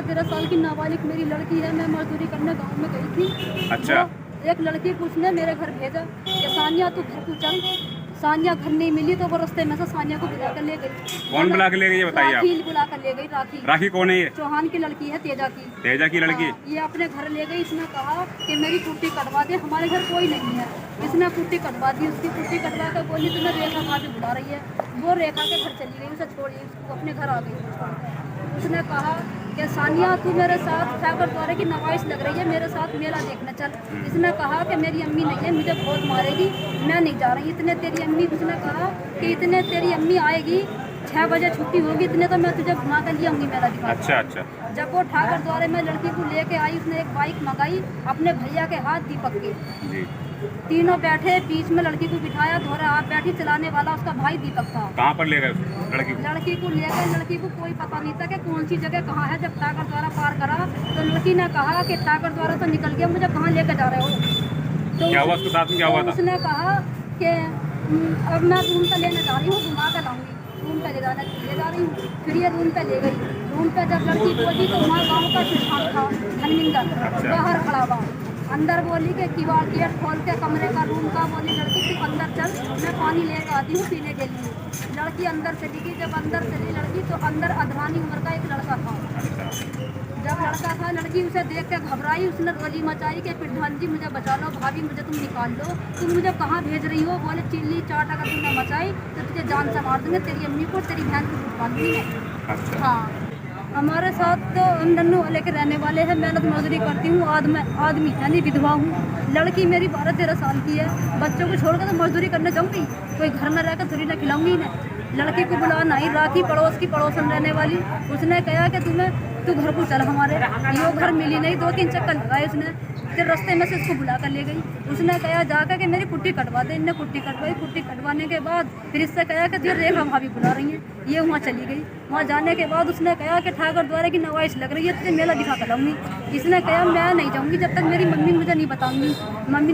12-13 साल की नाबालिग मेरी लड़की है। मैं मजदूरी करने गाँव में गई थी। अच्छा। तो एक लड़की को उसने मेरे घर भेजा कि सानिया तू घर को चल। सानिया घर नहीं मिली तो वो रास्ते में से सानिया को बुला कर ले गई। कौन बुला के ले गई ये बताइए आप? राखी बुला कर ले गई। राखी राखी कौन है ये? चौहान की लड़की है, तेजा की। तेजा की लड़की? हाँ, ये अपने घर ले गई। इसने कहा कि मेरी कुट्टी कटवा दे, हमारे घर कोई नहीं है। इसने कुट्टी कटवा दी। उसकी कुट्टी कटवा कर बोली तुम्हें रेखा भाभी बुला रही है। वो रेखा के घर चली गई, उसे छोड़ी, उसको अपने घर आ गई। उसने कहा कि सानिया तू मेरे साथ ठाकर द्वारे की नमाइश लग रही है, मेरे साथ मेला देखने चल। इसने कहा कि मेरी अम्मी नहीं है, मुझे बहुत मारेगी, मैं नहीं जा रही। इतने तेरी अम्मी, उसने कहा कि इतने तेरी अम्मी आएगी, 6 बजे छुट्टी होगी, इतने तो मैं तुझे घुमा कर ले आऊँगी मेला दिखा। अच्छा अच्छा। जब वो ठाकर द्वारे में लड़की को लेके आई, उसने एक बाइक मंगाई अपने भैया के हाथ दीपक के। जी। तीनों बैठे, बीच में लड़की को बिठाया, दोहरा आप बैठी, चलाने वाला उसका भाई दीपक था। कहाँ पर ले गए लड़की को? लड़की को ले गए। लड़की को कोई पता नहीं था कि कौन सी जगह कहाँ है। जब ठाकर द्वारा पार करा तो लड़की ने कहा कि ठाकर द्वारा तो निकल गया, मुझे कहाँ लेकर जा रहे हो? तो क्या हुआ उसके साथ में, क्या हुआ था? उसने कहा कि अब मैं रूम पे लेने जा रही हूँ, घुमा कर लाऊंगी। रूम पे ले जा रही हूँ। फिर ये रूम पे ले गई। रूम पे जब लड़की पहुंची तो वहाँ गाँव का किसान था धर्मिंदर, बाहर खड़ा हुआ। अंदर बोली कि किवाड़ गेट खोल के कमरे का रूम का, बोली लड़की तू अंदर चल, मैं पानी लेकर आती हूँ पीने के लिए। लड़की अंदर चली गई। जब अंदर चली लड़की तो अंदर अधरानी उम्र का एक लड़का था। जब लड़का था, लड़की उसे देख के घबराई। उसने रोली मचाई कि प्रधान जी मुझे बचा लो, भाभी मुझे तुम निकाल लो, तुम मुझे कहाँ भेज रही हो? बोले चिल्ली चाट अगर तुमने मचाई तो तुझे जान से मार दूंगे, तेरी अम्मी को तेरी बहन को छुटवा दूंगी मैं। हाँ, हमारे साथ तो हम नन्नू वाले के रहने वाले हैं। मेहनत मजदूरी करती हूँ, आदमी यानी विधवा हूँ। लड़की मेरी 12-13 साल की है। बच्चों को छोड़कर तो मजदूरी करने जाऊँगी, कोई घर में रहकर थोड़ी ना खिलाऊंगी ना। लड़की को बुलाना ही, राखी पड़ोस की पड़ोसन रहने वाली, उसने कहा कि तू घर को चल हमारे। ये घर मिली नहीं, 2-3 चक्कर लगाए उसने। फिर रास्ते में से उसको बुला कर ले गई। उसने कहा जाकर कि मेरी कुट्टी कटवा दे। इनने कुट्टी कटवाई। कुट्टी कटवाने के बाद फिर इससे कहा कि तुझे रेखा भाभी बुला रही हैं। ये वहाँ चली गई। वहाँ जाने के बाद उसने कहा कि ठाकर द्वारे की नवाइश लग रही है, तुझे मेला दिखा कर लाऊंगी। इसने कहा मैं नहीं जाऊँगी जब तक मेरी मम्मी मुझे नहीं बताऊँगी,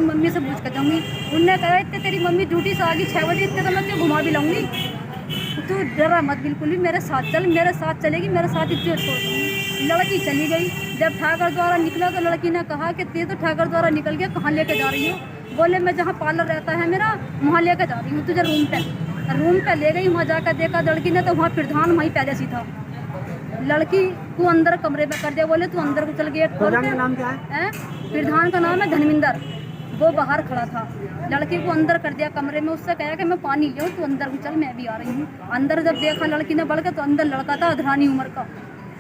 मम्मी से पूछ कर जाऊँगी। उनने कहा इतने तेरी मम्मी ड्यूटी से आ गई 6 बजे, इतने तो मैं तुझे घुमा भी लाऊंगी, तू डरा मत बिल्कुल भी, मेरे साथ चल। मेरे साथ चलेगी, मेरे साथ इज्जत छोड़ दूँगी। लड़की चली गई। जब ठाकर द्वारा निकला तो लड़की ने कहा कि ते तो ठाकर द्वारा निकल गया, कहाँ लेके जा रही हो? बोले मैं जहाँ पार्लर रहता है मेरा, वहाँ लेकर जा रही हूँ तुझे रूम पे ले गई। वहाँ जाकर देखा लड़की ने तो वहाँ प्रधान वहीं पहले सी था। लड़की को अंदर कमरे में कर दिया। बोले तू अंदर को चल, गेट खोल के। नाम क्या है? प्रधान का नाम है धर्मिंदर। वो बाहर खड़ा था। लड़की को अंदर कर दिया कमरे में। उससे कहा कि मैं पानी ले तू अंदर को चल, मैं भी आ रही हूँ। अंदर जब देखा लड़की ने बढ़ के तो अंदर लड़का था अधरानी उम्र का।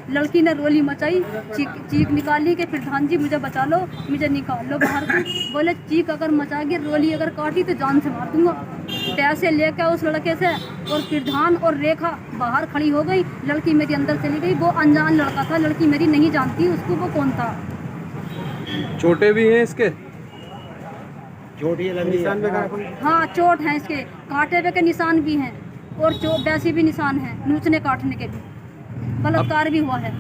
लड़की ने रोली मचाई, चीख निकाली कि प्रधान जी मुझे बचा लो, मुझे निकाल लो बाहर को। बोले चीख अगर मचाएगी, रोली अगर काटी तो जान से मार दूंगा। पैसे लेकर उस लड़के से और प्रधान और रेखा बाहर खड़ी हो गई। लड़की मेरी अंदर चली गई। वो अनजान लड़का था, लड़की मेरी नहीं जानती उसको वो कौन था। छोटे भी हैं इसके? हाँ, चोट है इसके, कांटे पे के निशान भी हैं और वैसे भी निशान हैं, नूचने काटने के भी। बलात्कार भी हुआ है।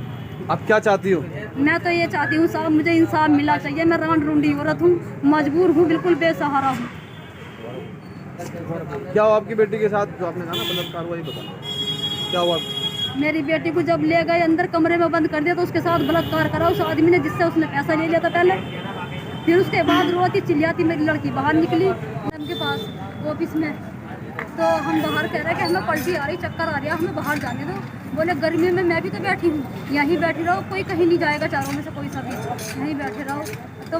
अब क्या चाहती हो? मैं तो ये चाहती हूँ साहब, मुझे इंसाफ मिलना चाहिए। मैं रान रूंडी औरत हूँ, मजबूर हूँ, बिल्कुल बेसहारा हूँ। क्या हुआ आपकी बेटी के साथ जो आपने कहा ना बलात्कार हुआ, ये बताओ क्या हुआ? मेरी बेटी को जब ले गए अंदर कमरे में बंद कर दिया तो उसके साथ बलात्कार करा उस आदमी ने जिससे उसने पैसा ले लिया था पहले। फिर उसके बाद रोती चिल्लाती मेरी लड़की बाहर निकली उनके पास ऑफिस में। तो हम बाहर कह रहे कि हमें पलटी आ रही, चक्कर आ रहा है, हमें बाहर जाने दो। बोले गर्मी में मैं भी तो बैठी हूँ, यहीं बैठी रहो, कोई कहीं नहीं जाएगा, चारों में से कोई सा भी, यहीं बैठे रहो। तो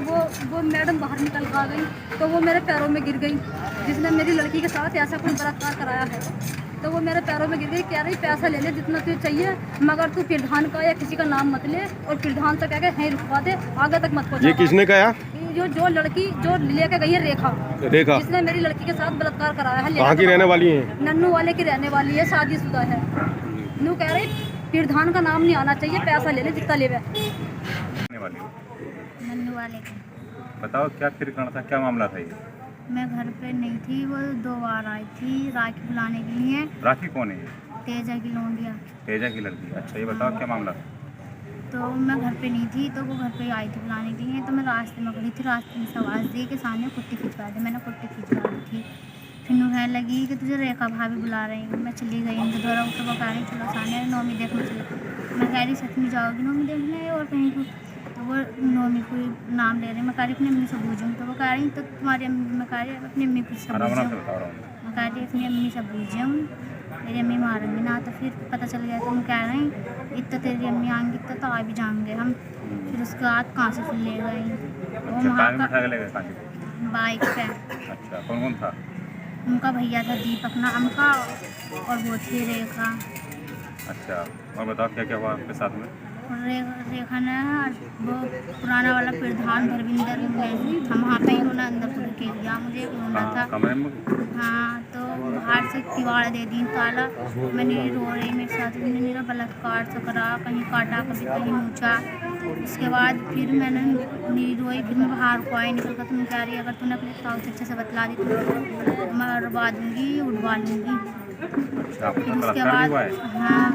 वो मैडम बाहर निकल कर आ गई तो वो मेरे पैरों में गिर गई। जिसने मेरी लड़की के साथ ऐसा कोई बलात्कार कराया है तो वो मेरे पैरों में गिर गई। कह रही पैसा ले ले जितना तुझे चाहिए, मगर तू प्रधान का या किसी का नाम मत ले, और प्रधान से कह के यहीं रुकवा दे, आगे तक मत पहुँचा। ये किसने कहा? जो लड़की जो लेके गई है रेखा, जिसने मेरी लड़की के साथ बलात्कार कराया है। कहाँ की रहने वाली है? नन्नू वाले की रहने वाली है, शादीशुदा है। नू कह रही प्रधान का नाम नहीं आना चाहिए, पैसा ले ले जितना ले। नन्नू वाले की। बताओ क्या फिर करना था, क्या मामला था ये? मैं घर पे नहीं थी, वो 2 बार आई थी राखी बुलाने के लिए। राखी कौन है ये? तेजा की लौंडिया। तेजा की लड़की? अच्छा ये बताओ क्या मामला था? तो मैं घर पे नहीं थी तो वो घर पे आई थी बुलाने के लिए। तो मैं रास्ते में खड़ी थी, रास्ते में से आवाज़ दी कि सामने कुट्टी खिंचवा दे। मैंने कुट्टी खिंचवा दी थी। फिर कहने लगी कि तुझे रेखा भाभी बुला रही हूँ। मैं चली गई, उनके द्वारा उठ बका रही, चलो सामने नौमी देखने चले। मैं कह रही सच में जाओगी नौमी देखने और कहीं को, तो वो नौमी को नाम ले रही, मैं कह रही अपनी अम्मी से बूझूँ, तो वो कह रही तो तुम्हारी अम्मी, मैं कह रही अपनी अम्मी को सब आराम से बूझूँ, बता रहा हूँ। मैं कह रही अपनी अम्मी से बूझूँ, मेरी अम्मी मारेंगी ना। तो फिर पता चल गया, तो हम कह रहे हैं इतना तेरी अम्मी आएंगी तो आ भी जाएंगे हम। फिर उसके बाद कहाँ से फिर ले गई वो अच्छा, वहाँ कहाँ में बैठा के ले गए कहाँ से? बाइक पे। अच्छा, कौन कौन था? उनका भैया था दीपक नाम का, और वो थी रेखा। अच्छा, और बताओ क्या क्या हुआ आपके साथ में? रेखा ने वो पुराना वाला प्रधान धर्मिंदर में, हम वहाँ पे ही रोना अंदर को ढके लिया, मुझे रोना था। कमरे में? हाँ, तो बाहर से किवाड़ दे दी ताला, मैंने रो रही, मेरे साथ मैंने मेरा बलात्कार से करा, कहीं काटा कभी कहीं नोचा। उसके बाद फिर मैंने नहीं रोई, फिर मैं बाहर को आई निकल कर, तुम कह रही अगर तूने अपने साउथ अच्छे से बतला दी तो मैं उड़वा दूँगी, उड़वा लूँगी। अच्छा, आपको फिर उसके बलात्कार भी बाद हुआ है? हाँ,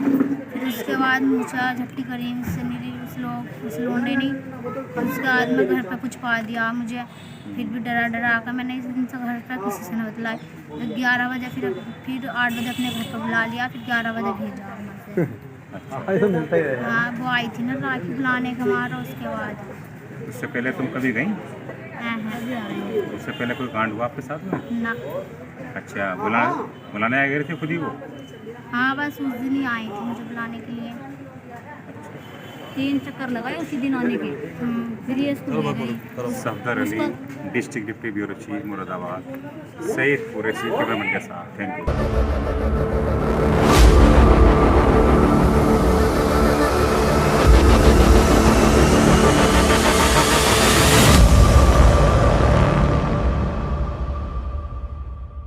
फिर उसके बाद मूछा झपटी करी मुझसे, मेरी उस लोंडे ने। फिर उसके बाद मैं घर पे कुछ पा दिया मुझे, फिर भी डरा डरा कर मैंने इनसे घर पर किसी से न बतलाया। तो 11 बजे फिर 8 बजे अपने घर पर बुला लिया, फिर 11 बजे भेजा वहाँ से। ऐसा मिलता ही है। हाँ, वो आई थी ना राखी बुलाने का हमारा। उसके बाद उससे पहले तुम कभी गई? हाँ उससे पहले कोई कांड हुआ आपके साथ में? ना। अच्छा, बुलाने आ गए थे खुद ही वो? हाँ, बस उस दिन ही आई थी मुझे बुलाने के लिए। 3 चक्कर लगाए उसी दिन आने के, फिर ये इसको ले गई। Safdar Ali, district deputy bureau chief Moradabad, Saeed Qureshi cameraman के साथ। Thank you.